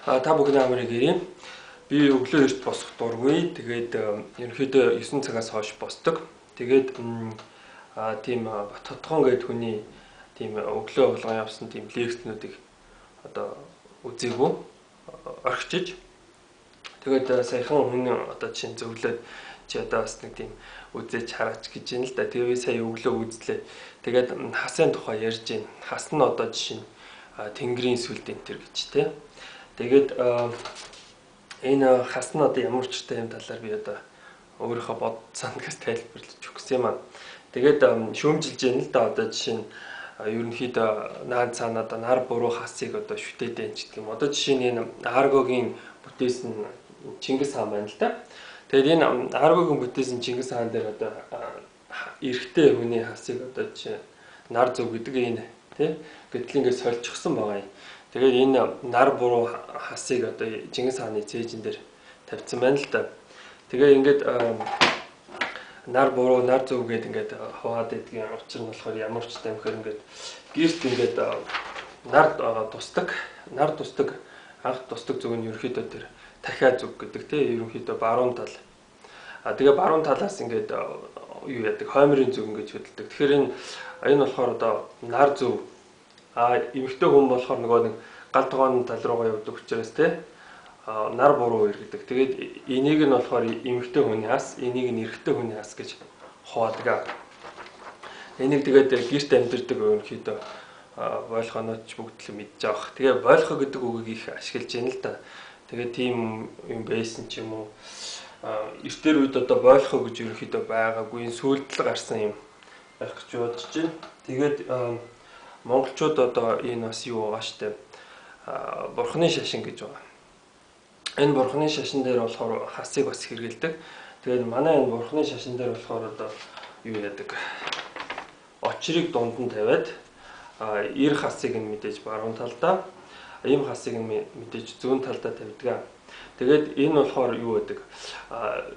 Та бүхний амрыг ирээ. Би өглөө эрт босох дургүй. Тэгээд ерөнхийдөө 9 цагаас хойш босдог. Тэгээд тийм Бат Хотгон гэдэг хүний тийм өглөө болгон явсан тийм лекцнүүдийг одоо үзээгүй орхичиж. Тэгээд саяхан хүн одоо чинь зөвлөд чи одоо бас нэг тийм үзэж хараач гэж юм л да. Тэгээ би сая өглөө үзлээ. Тэгээд хасын тухай ярьж байна. Хас нь одоо жишээ нь Тэнгэрийн сүлд энэ төр гэж тий. Тэгээд энэ хас нь одоо ямар ч юм талаар би одоо өөрийнхөө бодсон гэж тайлбарлаж өгсөн юм аа. Тэгээд шүүмжилж яана л да одоо жишээ нь ерөнхийдөө наад цаанаа одоо нар буруу хасыг одоо шүтээд байна ч гэх юм. Одоо жишээ нь энэ Аргогийн бүтээсэн Чингис хаан байна л да. Тэгээд энэ Аргогийн бүтээсэн Чингис хаан дээр одоо эрэгтэй хүний хасыг одоо жишээ нар зөв гэдэг энэ тий гэтэл ингээд сольчихсон байгаа юм. Тэгээд энэ нар буруу хасыг одоо Чингис хааны цээжин дээр тавьсан байна л да. Тэгээ ингээд нар буруу нар зөв гэдэг ингээд хаваад идгийн учир нь болохоор ямар ч тамхир ингээд гэрт ингээд нар тусдаг анх тусдаг зөв нь ерөнхийдөө тэр дахиад зөв гэдэг тий ерөнхийдөө баруун тал. Тэгээ баруун талаас ингээд юу яадаг хоймрын зөв ингэж хөдөлдөг. Тэгэхээр энэ болохоор одоо нар зөв эмэгтэй хүн болохоор нөгөө нэг гал тогооны тал руугаа явдаг учраас тий нар буруу иргэдэг. Тэгээд энийг нь болохоор эмэгтэй хүний хас, энийг нь эрэгтэй хүний хас гэж хуваадаг. Энийг тэгээд гэрт амьдэрдэг ерөнхийдөө бойлохонооч бүгд л мэдж авах. Тэгээ бойлохо гэдэг үгийг их ашиглаж байна л да. Тэгээд тийм юм байсан ч юм уу. Эртээр үед одоо бойлохо гэж ерөнхийдөө байгаагүй сүйдэл гарсан юм байх гэж бодож байна. Тэгээд монголчууд одоо энэ бас юу байгаа штэ бурхны шашин гэж байгаа. Энэ бурхны шашин дээр болохоор хасыг бас хэрэгэлдэг. Тэгээд манай энэ бурхны шашин дээр болохоор одоо юу яадаг очрыг дунд нь тавиад эр хасыг нь мэдээж баруун талдаа ийм хасыг нь мэдээж зүүн талдаа тавьдаг. Тэгээд энэ болохоор юу гэдэг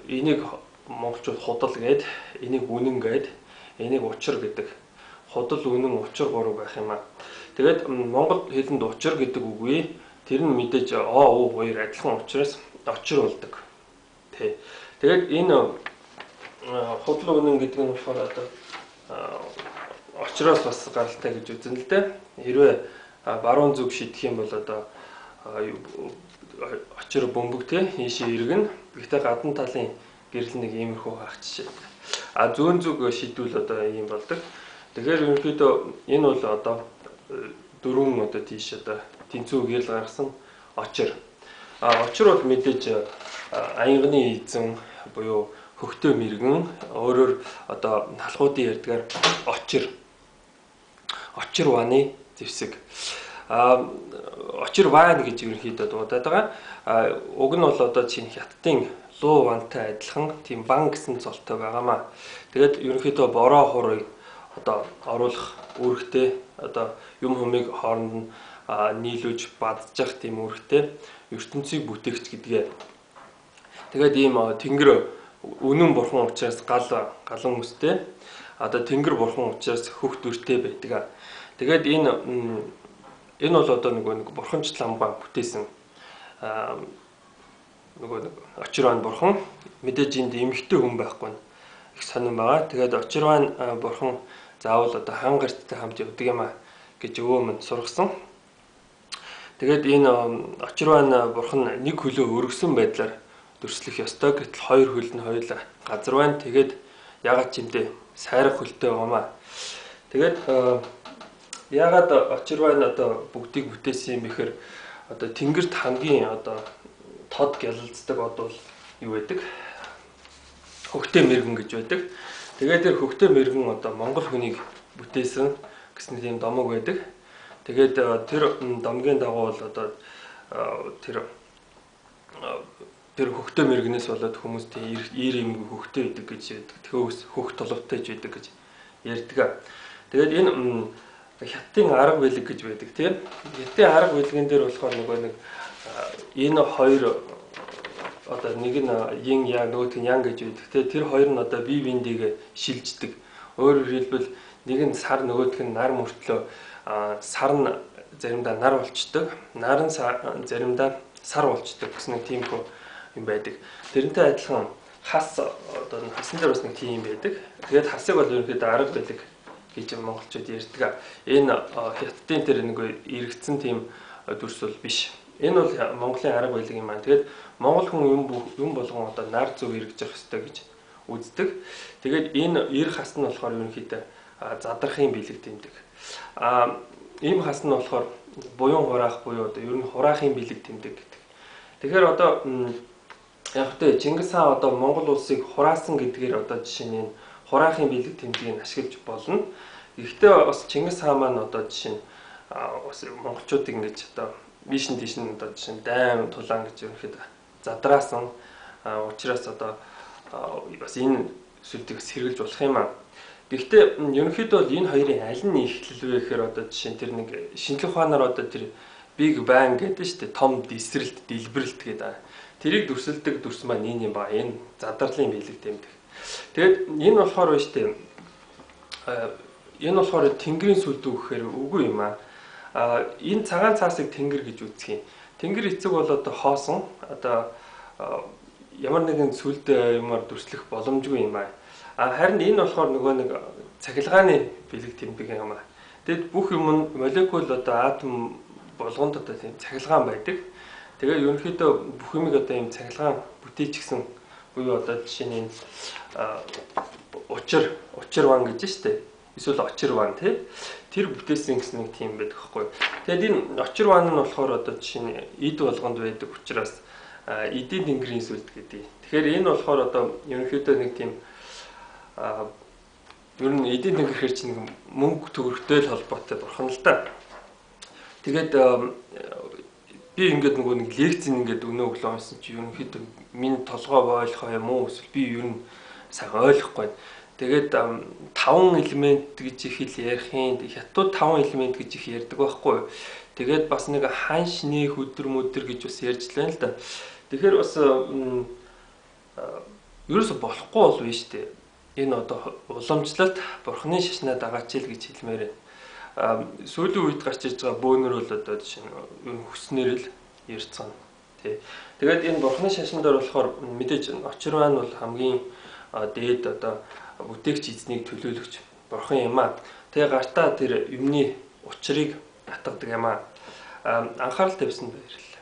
энийг монголчууд худал гээд энийг үнэн гээд энийг учир гэдэг. Худал үнэн учир гурав байх юм аа. Тэгээд монгол хэлэнд учир гэдэг үгүй тэр нь мэдээж оо хоёр адилхан учраас очир болдог. Тэ. Тэгээд энэ худал үнэн гэдэг нь болохоор одоо очроос бас гаралтай гэж үзэн л дээ. Хэрвээ баруун зүг шидэх юм бол одоо очир бөмбөг те ийшээ иргэн. Гэхдээ гадна талын гэрэл нэг иймэрхүү хаах жишээ. Зүүн зүг шидвэл одоо ийм болдог. Тэгэхээр ерөнхийдөө энэ бол одоо дөрвөн одоо тийш одоо тэнцүү гэрэл гаргасан очир. Очир бол мэдээж аянганы эзэн буюу хөхтөө мэргэн өөрөөр одоо налхуудын ярьдгаар очир ваны зэвсэг. Очир ван гэж ерөнхийдөө дуудаад байгаа. Уг нь бол одоо чинь хятадын луу вантай адилхан тийм ван гэсэн цолтой байгаамаа. Тэгээд ерөнхийдөө бороо хурыг одоо оруулах үүрэгтэй одоо юм хүмийг хооронд нь нийлүүлж бадчих тийм үүрэгтэй ертөнцийг бүтээгч гэдгээ. Тэгээд ийм тэнгэр үнэн бурхан учраас галан үстэй одоо тэнгэр бурхан учраас хөх дүртэй байдаг. Тэгээд энэ бол одоо нэг бурханч ламбаа бүтээсэн нэг очирван бурхан мэдээж энд эмэгтэй хүн байхгүй нь их сонирн байгаа. Тэгээд очирван бурхан заавал одоо хангарттай хамт явдаг юм а гэж өвөө минь сургасан. Тэгээд энэ очирван бурхан нэг хөлөө өргөсөн байдлаар дүрслэх ёстой. Гэтэл хоёр хөл нь хоёулаа газар байна. Тэгээд ягаад ч юмдээ сайрах хөлтэй байгаамаа. Тэгээд ягаад очирван одоо бүгдийг бүтээсэн юм бэхэр одоо тэнгэрт хамгийн одоо тод гялалцдаг одоо юу байдаг? Хөхтөө мэргэн гэж байдаг. Тэгээд тэр хөхтөө мэргэн одоо монгол хүнийг бүтээсэн гэсэн тийм домог байдаг. Тэгээд тэр домгийн дагуу бол одоо тэр хөхтөө мэргэнээс болоод хүмүүс тийм ир юм хөхтөө идэг гэж ярьдаг. Төхөөс хөх толготой ч байдаг гэж ярьдаг. Тэгээд энэ хятадын арга билэг гэж байдаг тийм. Хятадын арга билгэн дээр болохоор нэг энэ хоёр одоо нэг нь yin yang нөгөөх нь yang гэж байдаг. Тэр хоёр нь одоо бие биендээ шилждэг. Өөрөөр хэлбэл нэг нь сар нөгөөх нь нар мөртлөө сар нь заримдаа нар болчдөг. Нар нь заримдаа сар болчдөг гэсэн нэг тиймхүү юм байдаг. Тэрнтэй адилхан хас одоо хасан дээр бас нэг тийм юм байдаг. Тэгээд хасыг бол ерөнхийдөө арга байлиг гэж монголчууд ярьдаг. Энэ хятадын тэр нэг эргэцсэн тийм дүрс бол биш. Энэ бол Монголын арга байлиг юм аа. Тэгээд монгол хүн юм болгон одоо нар зөв эргэж явах хэрэгтэй гэж үздэг. Тэгээд энэ эр хас нь болохоор ерөнхийдөө задрахын бэлэг тэмдэг. Ийм хас нь болохоор буян хураах буюу одоо ер нь хураахын бэлэг тэмдэг гэдэг. Тэгэхээр одоо яг тэ Чингис хаан одоо Монгол улсыг хураасан гэдгээр одоо жишээ нь хураахын бэлэг тэмдгийг ашиглаж болно. Гэхдээ бас Чингис хаан маань одоо жишээ нь бас монголчуудыг ингэж одоо биш нь тийш нь одоо жишээ нь дайм тулаан гэж ерөнхийдөө задраасан учраас одоо бас энэ сүлдийг сэргэлж болох юм аа. Гэхдээ ерөнхийдөө бол энэ хоёрын аль нь ихлэл вэ гэхээр одоо жишээ нь тэр нэг шинжлэх ухаанаар одоо тэр Big Bang гэдэг нь шүү дээ. Том дэсрэлт, дэлбэрэлт гэдэг. Тэрийг дүрсэлдэг дүрс маань энэ юм ба. Энэ задарлын бэлэг тэмдэг. Тэгээд энэ болохоор байна шүү дээ. Энэ болохоор тэнгэрийн сүлд үгээр үгүй юм аа. Энэ цагаан цаасыг тэнгэр гэж үздэг юм. Тэнгэр эцэг бол одоо хоосон одоо ямар нэгэн сүлд юмар дүрслэх боломжгүй юм аа. Харин энэ болохоор нөгөө нэг цахилгааны бэлэг тэмдэг юм аа. Тэгэд бүх юм молекул одоо атом болгонд одоо тийм цахилгаан байдаг. Тэгээд ерөнхийдөө бүх юмыг одоо ийм цахилгаан бүтээчихсэн буюу одоо жишээ нь учир ван гэж штэ. Эсвэл очир ван тий. Тэр бүтээсэн гэсэн нэг тийм байдаг байхгүй. Тэгээд энэ очир ван нь болохоор одоо жишээ нь эд болгонд байдаг учраас эдийн тэнгэрийн сүлд гэдэг. Тэгэхээр энэ болохоор одоо ерөнхийдөө нэг тийм ер нь эдийн тэнгэр хэр чинь нэг мөнгө төгрөгтэй л холбоотой бурхан л да. Тэгээд би ингээд нөгөө нэг лекцэн ингээд өнөө өглөө унсан чи ерөнхийдөө миний толгой ойлгохоо юм уу эсвэл би ер нь сайхан ойлгохгүй. Тэгээд 5 элемент гэж их л ярих юм. Хятад 5 элемент гэж их ярьдаг байхгүй. Тэгээд бас нэг ханш нэг өдөр мөдөр гэж бас ярьж лээ л да. Тэгэхээр бас ерөөсө болохгүй бол биш үү? Энэ одоо уламжлалт бурхны шашнаа дагаачил гэж хэлмээр байна. Сүүлийн үед гарч ирж байгаа бөөнөр бол одоо жишээ нь хүснээр л ярьцгаана. Тий. Тэгээд энэ бурхны шашин дээр болохоор мэдээж очир маань бол хамгийн дээд одоо бүтээгч эзнийг төлөөлөгч бурхан юм аа. Тэгээ гартаа тэр юмны учрыг татгадаг юм аа. Анхаарал тавьсан баярлалаа.